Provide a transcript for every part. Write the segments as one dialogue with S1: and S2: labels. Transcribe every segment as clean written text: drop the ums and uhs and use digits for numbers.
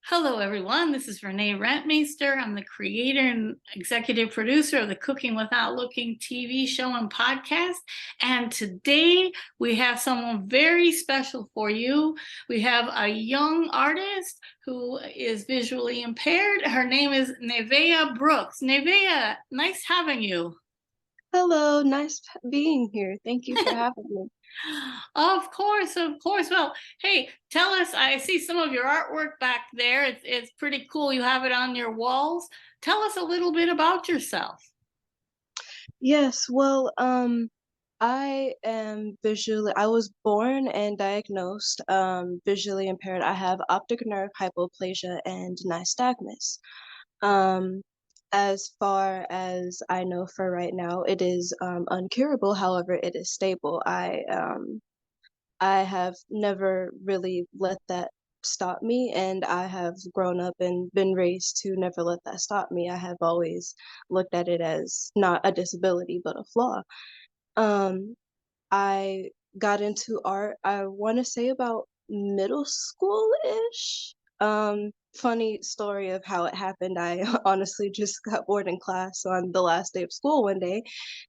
S1: Hello, everyone. This is Renee Rentmeester. I'm the creator and executive producer of the Cooking Without Looking TV show and podcast. And today we have someone very special for you. We have a young artist who is visually impaired. Her name is Ne Vaeh Brooks. Ne Vaeh, nice having you.
S2: Hello, nice being here. Thank you for having me.
S1: Of course, of course. Well, hey, tell us. I see some of your artwork back there. It's pretty cool. You have it on your walls. Tell us a little bit about yourself.
S2: Yes, well, I was born and diagnosed visually impaired. I have optic nerve hypoplasia and nystagmus. Um, as far as I know for right now, it is uncurable. However, it is stable. I have never really let that stop me, and I have grown up and been raised to never let that stop me. I have always looked at it as not a disability, but a flaw. Um, I got into art, I want to say about middle school-ish. Funny story of how it happened. I honestly just got bored in class on the last day of school one day,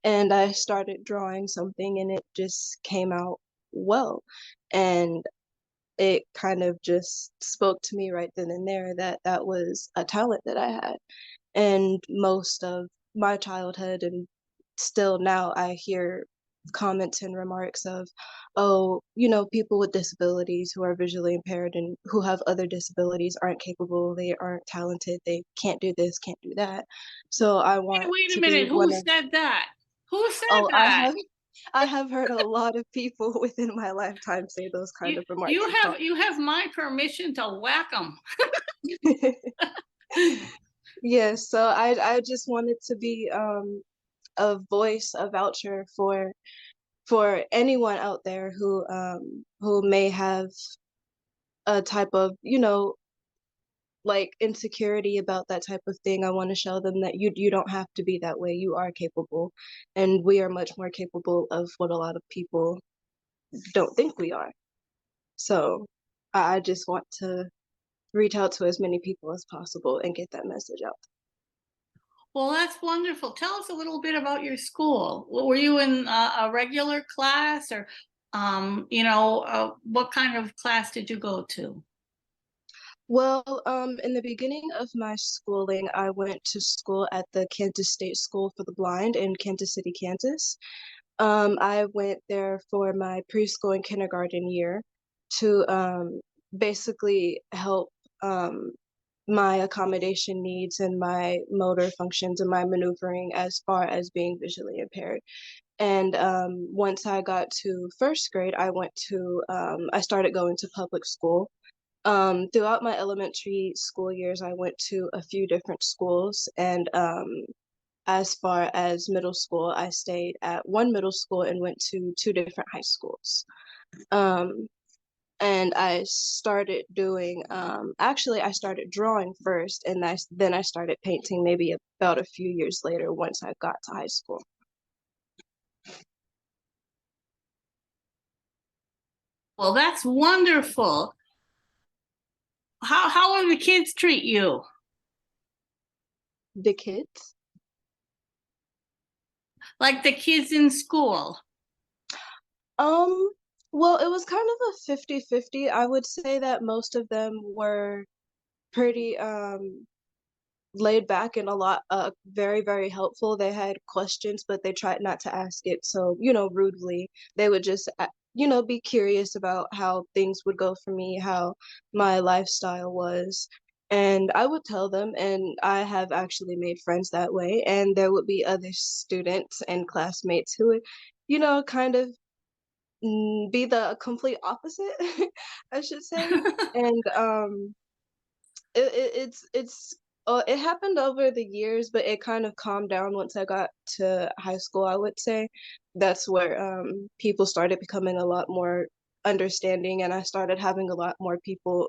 S2: and I started drawing something, and it just came out well. And it kind of just spoke to me right then and there that that was a talent that I had. And most of my childhood and still now I hear comments and remarks of, oh, people with disabilities who are visually impaired and who have other disabilities aren't capable, they aren't talented, they can't do this, can't do that. So I want
S1: Wait a
S2: to be
S1: minute. Who
S2: one of,
S1: said that? Who said
S2: oh,
S1: that?
S2: I have heard a lot of people within my lifetime say those kind
S1: You
S2: of remarks
S1: you
S2: and
S1: have
S2: comments.
S1: you have my permission to whack them.
S2: Yes, so I just wanted to be a voice, a voucher for anyone out there who may have a type of, like insecurity about that type of thing. I want to show them that you don't have to be that way. You are capable, and we are much more capable of what a lot of people don't think we are. So I just want to reach out to as many people as possible and get that message out.
S1: Well, that's wonderful. Tell us a little bit about your school. Were you in a regular class, or, what kind of class did you go to?
S2: Well, in the beginning of my schooling, I went to school at the Kansas State School for the Blind in Kansas City, Kansas. I went there for my preschool and kindergarten year to basically help my accommodation needs and my motor functions and my maneuvering as far as being visually impaired. And once I got to first grade, I started going to public school. Throughout my elementary school years, I went to a few different schools, and as far as middle school, I stayed at one middle school and went to two different high schools. Um, and I started doing, actually, I started drawing first, and then I started painting maybe about a few years later once I got to high school.
S1: Well, that's wonderful. How do the kids treat you?
S2: The kids?
S1: Like the kids in school?
S2: Um, well, it was kind of a 50-50. I would say that most of them were pretty laid back and a lot very, very helpful. They had questions, but they tried not to ask it so, rudely. They would just be curious about how things would go for me, how my lifestyle was. And I would tell them, and I have actually made friends that way. And there would be other students and classmates who would, kind of be the complete opposite, I should say. And it happened over the years, but it kind of calmed down once I got to high school, I would say. That's where people started becoming a lot more understanding, and I started having a lot more people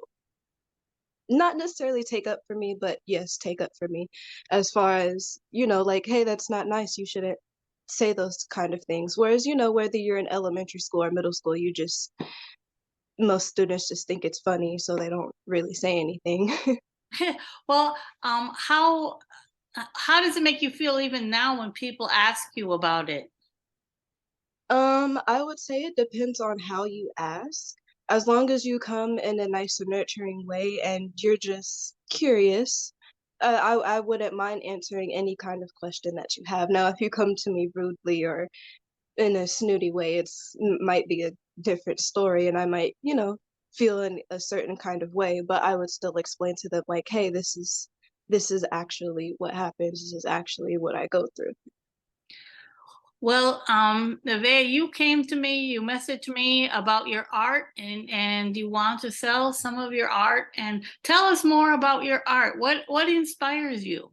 S2: not necessarily take up for me, but yes, take up for me as far as, like, hey, that's not nice. You shouldn't say those kind of things. Whereas, whether you're in elementary school or middle school, you just most students just think it's funny, so they don't really say anything.
S1: Well, how does it make you feel even now when people ask you about it?
S2: I would say it depends on how you ask. As long as you come in a nice and nurturing way and you're just curious, I wouldn't mind answering any kind of question that you have. Now, if you come to me rudely or in a snooty way, might be a different story, and I might, feel in a certain kind of way. But I would still explain to them like, hey, this is actually what happens. This is actually what I go through.
S1: Well, Vaeh, you came to me, you messaged me about your art, and you want to sell some of your art. And tell us more about your art. What inspires you?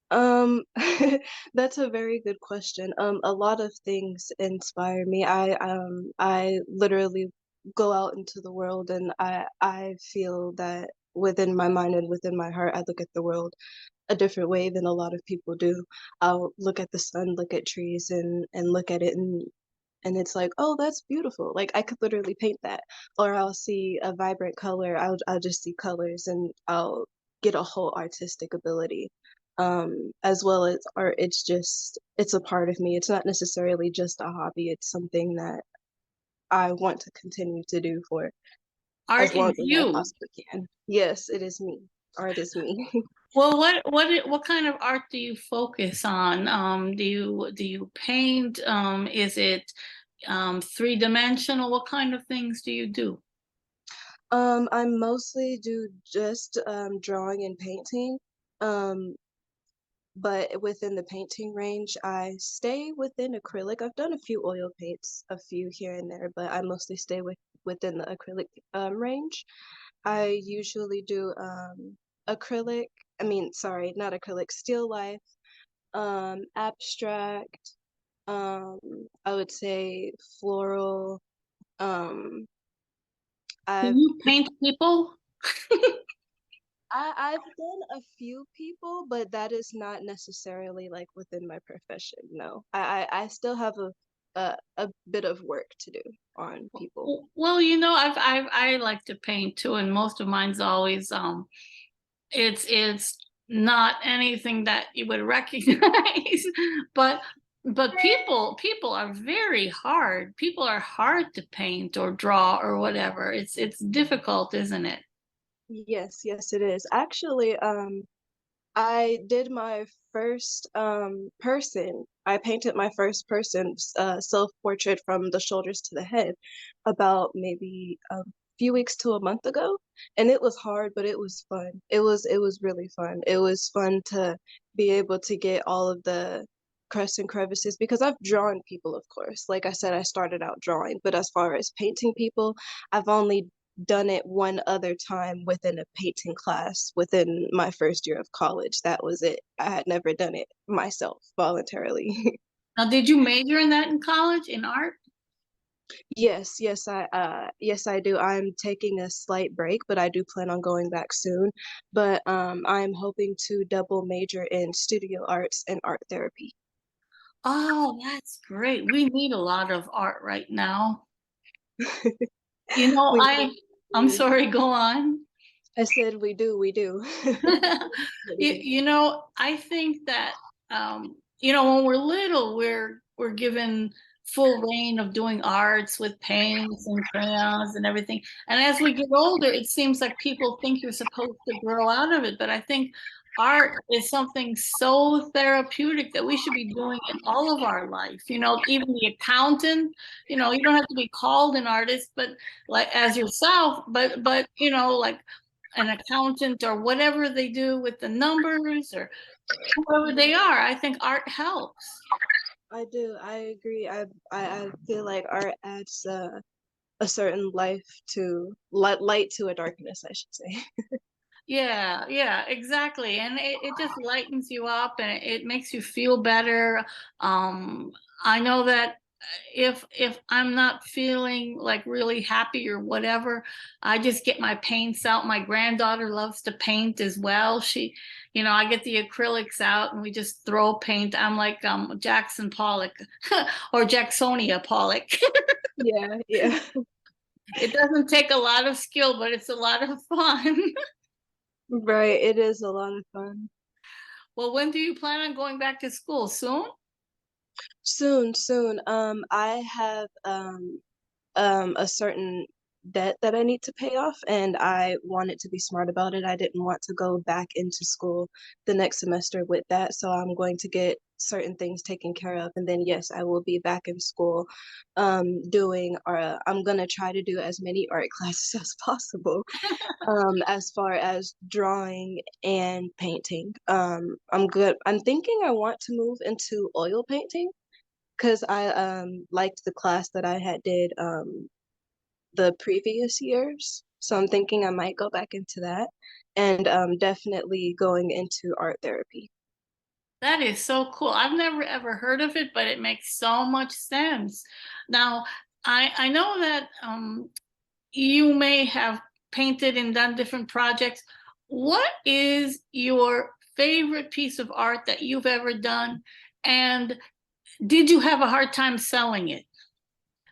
S2: Um, that's a very good question. A lot of things inspire me. I literally go out into the world, and I feel that within my mind and within my heart, I look at the world a different way than a lot of people do. I'll look at the sun, look at trees, and look at it, and it's like, oh, that's beautiful. Like I could literally paint that. Or I'll see a vibrant color. I'll just see colors, and I'll get a whole artistic ability. As well as art, it's a part of me. It's not necessarily just a hobby. It's something that I want to continue to do for
S1: Art
S2: as long
S1: is
S2: as I
S1: you.
S2: possibly can. Yes, it is me. Art is me.
S1: Well, what kind of art do you focus on? Do you paint? Is it three-dimensional? What kind of things do you do?
S2: I mostly do just drawing and painting. Um, but within the painting range, I stay within acrylic. I've done a few oil paints, a few here and there, but I mostly stay within the acrylic range. I usually do acrylic, I mean, sorry, not acrylic, still life, abstract, um, I would say floral. Um,
S1: Do
S2: I've
S1: you paint people?
S2: I've done a few people, but that is not necessarily like within my profession. No, I still have a bit of work to do on people.
S1: Well, I like to paint too, and most of mine's always it's not anything that you would recognize, but people are very hard. People are hard to paint or draw or whatever. It's difficult, isn't it?
S2: Yes, yes, it is. Actually, I did my first person. I painted my first person self-portrait from the shoulders to the head about maybe a few weeks to a month ago, and it was hard, but it was fun. It was really fun. It was fun to be able to get all of the crests and crevices because I've drawn people, of course. Like I said, I started out drawing, but as far as painting people, I've only done it one other time within a painting class within my first year of college. That was it. I had never done it myself voluntarily.
S1: Now, did you major in that in college in art?
S2: Yes, I do. I'm taking a slight break, but I do plan on going back soon. But I'm hoping to double major in studio arts and art therapy.
S1: Oh, that's great. We need a lot of art right now.
S2: We
S1: I'm
S2: do.
S1: sorry, go on.
S2: I said we do.
S1: I think that when we're little, we're given full reign of doing arts with paints and crayons and everything. And as we get older, it seems like people think you're supposed to grow out of it. But I think art is something so therapeutic that we should be doing it all of our life. Even the accountant, you don't have to be called an artist, but like as yourself, but like an accountant or whatever they do with the numbers or whoever they are. I think art helps.
S2: I do. I agree. I feel like art adds a certain light to a darkness, I should say.
S1: Yeah, exactly. And it just lightens you up and it makes you feel better. I know that if I'm not feeling like really happy or whatever, I just get my paints out. My granddaughter loves to paint as well. I get the acrylics out and we just throw paint. I'm like Jackson Pollock or Jacksonia Pollock.
S2: Yeah, yeah.
S1: It doesn't take a lot of skill, but it's a lot of fun.
S2: Right, it is a lot of fun.
S1: Well, when do you plan on going back to school? Soon?
S2: Soon, soon. I have a certain debt that I need to pay off, and I wanted to be smart about it. I didn't want to go back into school the next semester with that, so I'm going to get certain things taken care of, and then yes, I will be back in school, doing. I'm gonna try to do as many art classes as possible, as far as drawing and painting. I'm good. I'm thinking I want to move into oil painting because I liked the class that I had did the previous years. So I'm thinking I might go back into that and definitely going into art therapy.
S1: That is so cool. I've never ever heard of it, but it makes so much sense. Now, I know that you may have painted and done different projects. What is your favorite piece of art that you've ever done? And did you have a hard time selling it?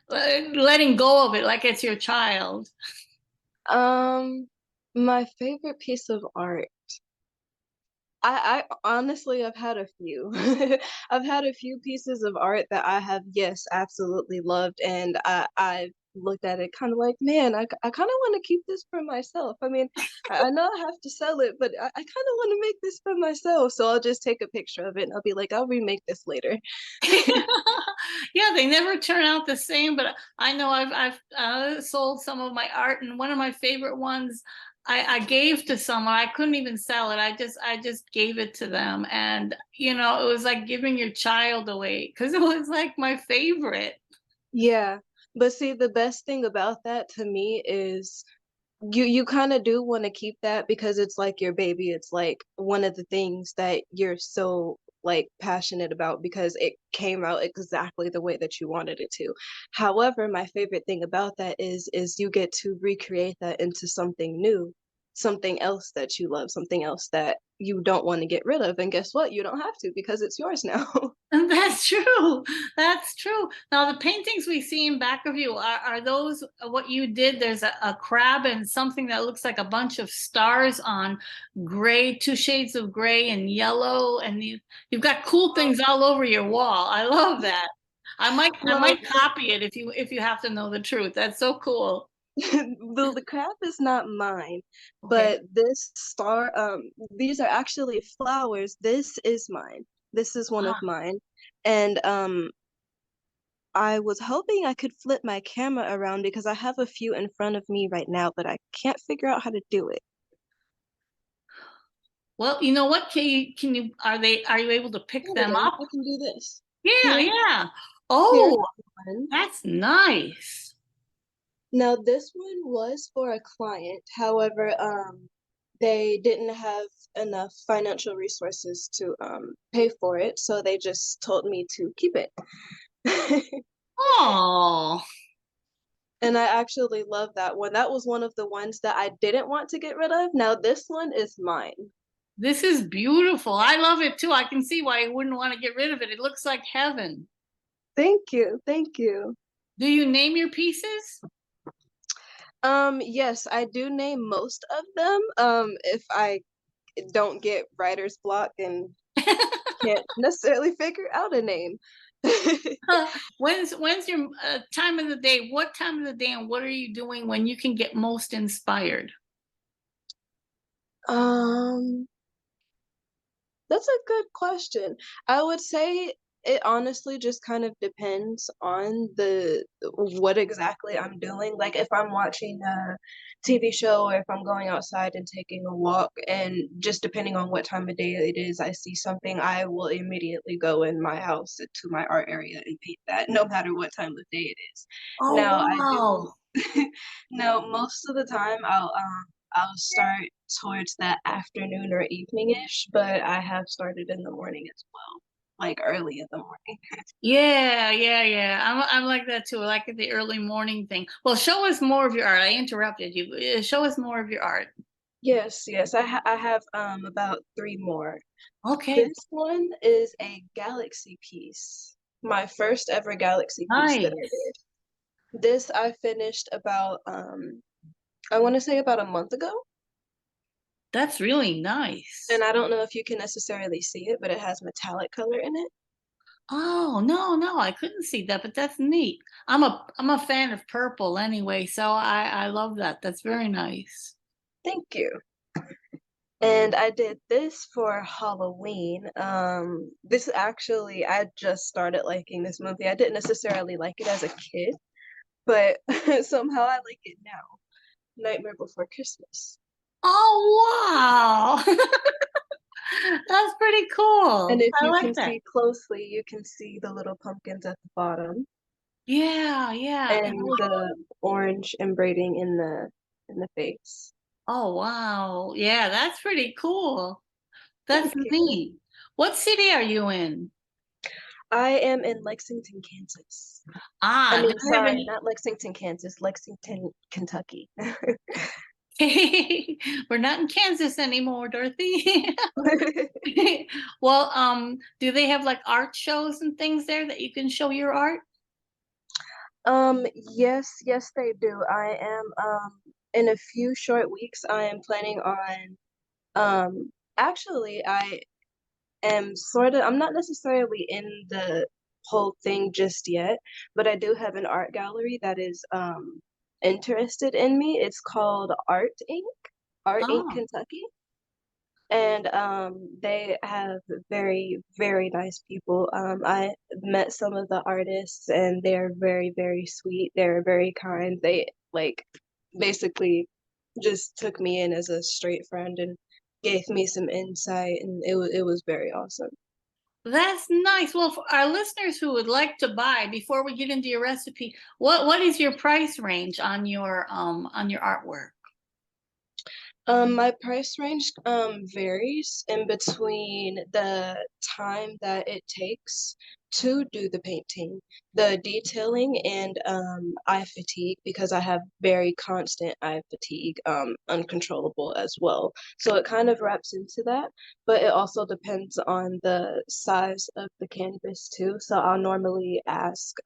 S1: Letting go of it like it's your child?
S2: Um, my favorite piece of art. I honestly I've had a few. I've had a few pieces of art that I have, yes, absolutely loved, and I've looked at it kind of like, man, I kind of want to keep this for myself. I mean, I know I have to sell it, but I kind of want to make this for myself. So I'll just take a picture of it and I'll be like, I'll remake this later.
S1: Yeah, they never turn out the same, but I know I've sold some of my art, and one of my favorite ones I gave to someone. I couldn't even sell it. I just gave it to them, and it was like giving your child away because it was like my favorite.
S2: Yeah, but see, the best thing about that to me is you kind of do want to keep that because it's like your baby. It's like one of the things that you're so like passionate about because it came out exactly the way that you wanted it to. However, my favorite thing about that is you get to recreate that into something new, something else that you love, something else that you don't want to get rid of. And guess what? You don't have to because it's yours now.
S1: And that's true. That's true. Now, the paintings we see in back of you are those what you did? There's a crab and something that looks like a bunch of stars on gray, two shades of gray and yellow, and you've got cool things all over your wall. I love that. I
S2: Well,
S1: might copy it if you have to know the truth. That's so cool.
S2: the crab is not mine,
S1: Okay.
S2: but this star, these are actually flowers. This is mine. This is one of
S1: Ah.
S2: mine. And I was hoping I could flip my camera around because I have a few in front of me right now, but I can't figure out how to do it.
S1: Well, you know what? Can you are you able to pick
S2: There we
S1: them
S2: go.
S1: up?
S2: I can do this.
S1: Yeah,
S2: Here,
S1: yeah.
S2: here's
S1: Oh,
S2: one.
S1: that's nice.
S2: Now, this one was for a client. However, they didn't have enough financial resources to pay for it, so they just told me to keep it.
S1: Oh,
S2: And I actually love that one. That was one of the ones that I didn't want to get rid of. Now, this one is mine.
S1: this is beautiful. I love it too. I can see why you wouldn't want to get rid of it. It looks like heaven.
S2: Thank you. Thank you.
S1: Do you name your pieces?
S2: Yes, I do name most of them. If I don't get writer's block and can't necessarily figure out a name.
S1: When's your time of the day? What time of the day and what are you doing when you can get most inspired?
S2: Um, that's a good question. I would say it honestly just kind of depends on the what exactly I'm doing. Like if I'm watching a TV show or if I'm going outside and taking a walk and just depending on what time of day it is, I see something, I will immediately go in my house to my art area and paint that, no matter what time of day it is.
S1: Oh,
S2: Now I do
S1: wow.
S2: no, most of the time I'll start towards that afternoon or evening-ish, but I have started in the morning as well, like early in the morning.
S1: Yeah, yeah, yeah. I'm like that too. I like the early morning thing. Well, show us more of your art. I interrupted you. Show us more of your art.
S2: Yes, yes, I have about three more.
S1: Okay,
S2: This one is a galaxy piece, my first ever galaxy piece that I
S1: nice.
S2: did. This I finished about I want to say about a month ago.
S1: That's really nice.
S2: And I don't know if you can necessarily see it, but it has metallic color in it.
S1: Oh, no, no, I couldn't see that, but that's neat. I'm a fan of purple anyway, so I love that. That's very nice.
S2: Thank you. And I did this for Halloween. This actually, I just started liking this movie. I didn't necessarily like it as a kid, but somehow I like it now. Nightmare Before Christmas.
S1: Oh, wow. That's pretty
S2: And
S1: cool.
S2: if
S1: I
S2: you
S1: like
S2: can
S1: that.
S2: see closely, you can see the little pumpkins at the bottom
S1: Yeah, yeah.
S2: and the orange embroidering in the face.
S1: Oh, wow. Yeah, that's pretty cool. That's
S2: Thank you.
S1: neat. What city are you in?
S2: I am in Lexington, Kansas. I
S1: Ah, do
S2: mean,
S1: you have
S2: sorry,
S1: any?
S2: not Lexington, Kansas, Lexington, Kentucky.
S1: We're not in Kansas anymore, Dorothy. Well, do they have like art shows and things there that you can show your art?
S2: Yes, yes, they do. I am, in a few short weeks, I am planning on, actually, I am sort of, I'm not necessarily in the whole thing just yet, but I do have an art gallery that is, interested in me. It's called Art Inc.
S1: Oh,
S2: Kentucky. And they have very, very nice people. I met some of the artists, and they're very, very sweet. They're very kind. They like basically just took me in as a straight friend and gave me some insight, and it was very awesome.
S1: that's nice. Well, for our listeners who would like to buy, before we get into your recipe, what is your price range on your artwork?
S2: My price range varies in between the time that it takes to do the painting, the detailing, and eye fatigue because I have very constant eye fatigue, uncontrollable as well. So it kind of wraps into that, but it also depends on the size of the canvas too. So I'll normally ask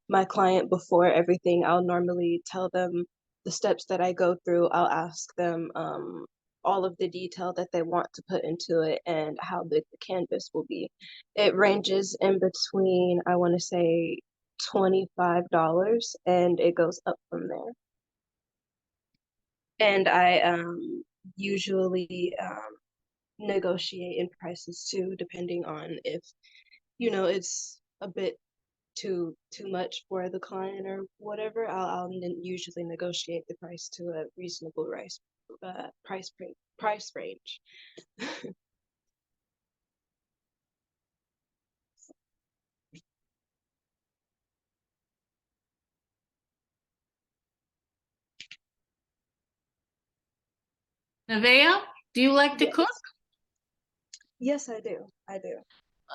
S2: my client before everything, I'll normally tell them the steps that I go through. I'll ask them all of the detail that they want to put into it and how big the canvas will be. It ranges in between, I want to say, $25 and it goes up from there. And I usually negotiate in prices too, depending on if, it's a bit too much for the client or whatever, I'll usually negotiate the price to a reasonable price range.
S1: Nevaeh, do you like to cook?
S2: Yes, yes, I do. I do.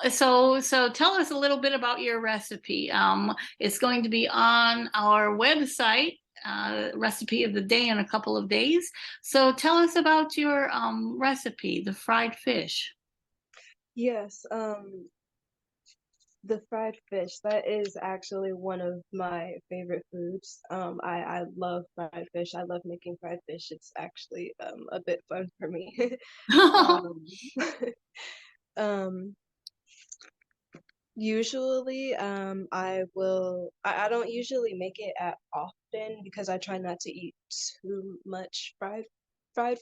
S1: So tell us a little bit about your recipe. It's going to be on our website, recipe of the day in a couple of days. So tell us about your recipe, the fried fish.
S2: Yes, the fried fish, that is actually one of my favorite foods. I love fried fish. I love making fried fish. It's actually a bit fun for me. Um, um, Usually, I don't usually make it at often because I try not to eat too much fried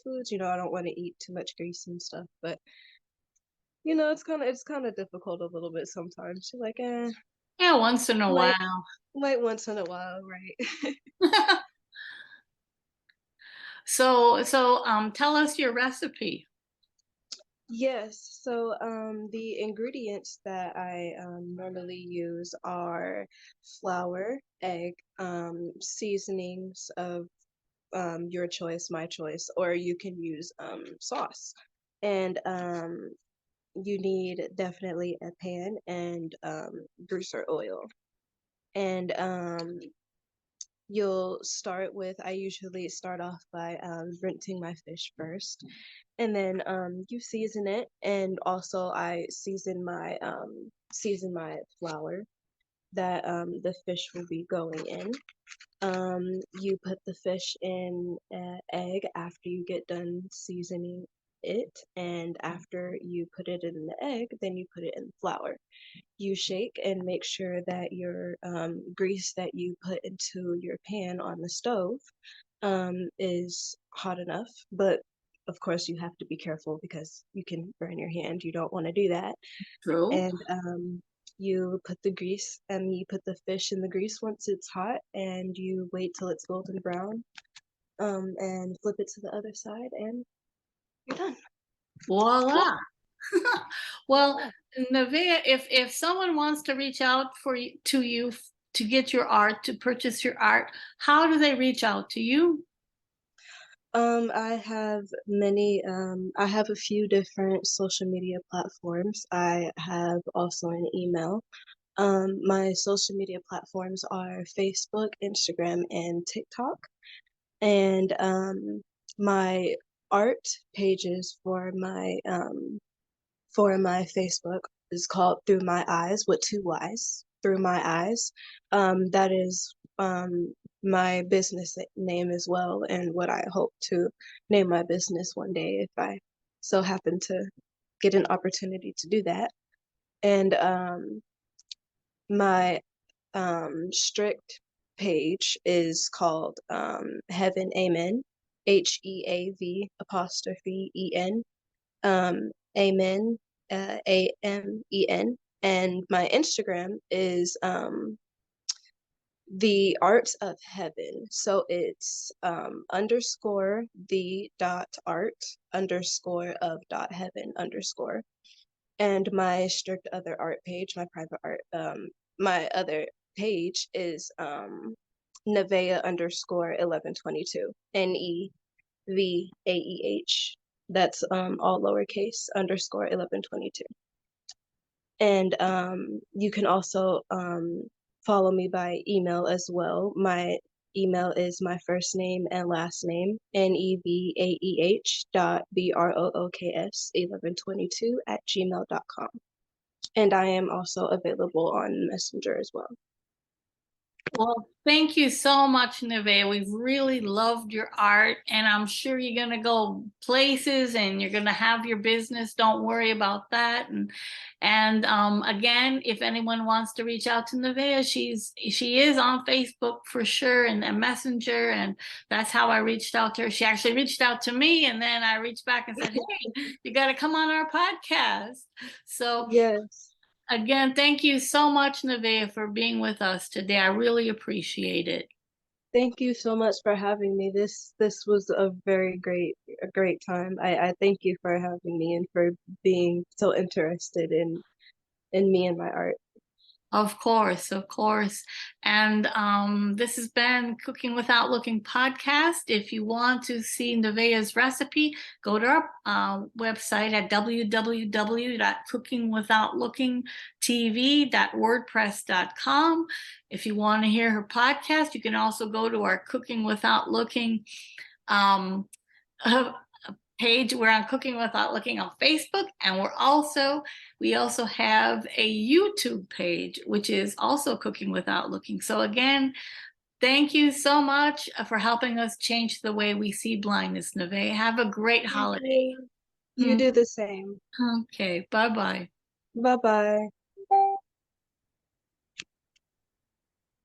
S2: foods. I don't want to eat too much grease and stuff, but it's kind of difficult a little bit sometimes. You're like,
S1: Yeah, once in a
S2: might
S1: while.
S2: might once in a while, right?
S1: So tell us your recipe.
S2: Yes, so the ingredients that I normally use are flour, egg, seasonings of your choice, my choice, or you can use sauce. And you need definitely a pan and grease or oil. And I usually start off by rinsing my fish first. And then you season it. And also I season my flour. that the fish will be going in. You put the fish in an egg after you get done seasoning it, and after you put it in the egg, then you put it in flour. You shake and make sure that your grease that you put into your pan on the stove is hot enough, but of course you have to be careful because you can burn your hand. You don't want to do that.
S1: True.
S2: And you put the grease and you put the fish in the grease once it's hot, and you wait till it's golden brown, and flip it to the other side, and you're done.
S1: Voila. Well,
S2: Yeah.
S1: Ne Vaeh, if someone wants to reach out to you to get your art, to purchase your art, how do they reach out to you?
S2: I have a few different social media platforms. I have also an email. My social media platforms are Facebook, Instagram, and TikTok. And my art pages for my Facebook is called Through My Eyes with two Y's. Through My Eyes. That is my business name as well, and what I hope to name my business one day if I so happen to get an opportunity to do that. And my strict page is called Heaven Amen, HEAV''EN, Amen, AMEN, and my Instagram is the Art of Heaven. So it's underscore the dot art underscore of dot heaven underscore. And my strict other art page, my private art, my other page is Ne Vaeh underscore 1122, NEVAEH. That's all lowercase underscore 1122. And you can also follow me by email as well. My email is my first name and last name, NEVAEH.BROOKS1122 @gmail.com. And I am also available on Messenger as well.
S1: Well, thank you so much, Ne Vaeh. We've really loved your art, and I'm sure you're going to go places and you're going to have your business. Don't worry about that. And again, if anyone wants to reach out to Ne Vaeh, she is on Facebook for sure, and a Messenger, and that's how I reached out to her. She actually reached out to me, and then I reached back and said, "Hey, you got to come on our podcast." So
S2: Yes.
S1: again, thank you so much, Ne Vaeh, for being with us today. I really appreciate it.
S2: Thank you so much for having me. This was a great time. I thank you for having me and for being so interested in me and my art.
S1: Of course, of course. And this has been Cooking Without Looking podcast. If you want to see Ne Vaeh's recipe, go to our website at www.cookingwithoutlooking.tv.wordpress.com. If you want to hear her podcast, you can also go to our Cooking Without Looking page. We're on Cooking Without Looking on Facebook, and we also have a YouTube page, which is also Cooking Without Looking. So again, thank you so much for helping us change the way we see blindness, Ne Vaeh. Have a great holiday.
S2: You do the same.
S1: Okay, bye-bye.
S2: Bye-bye.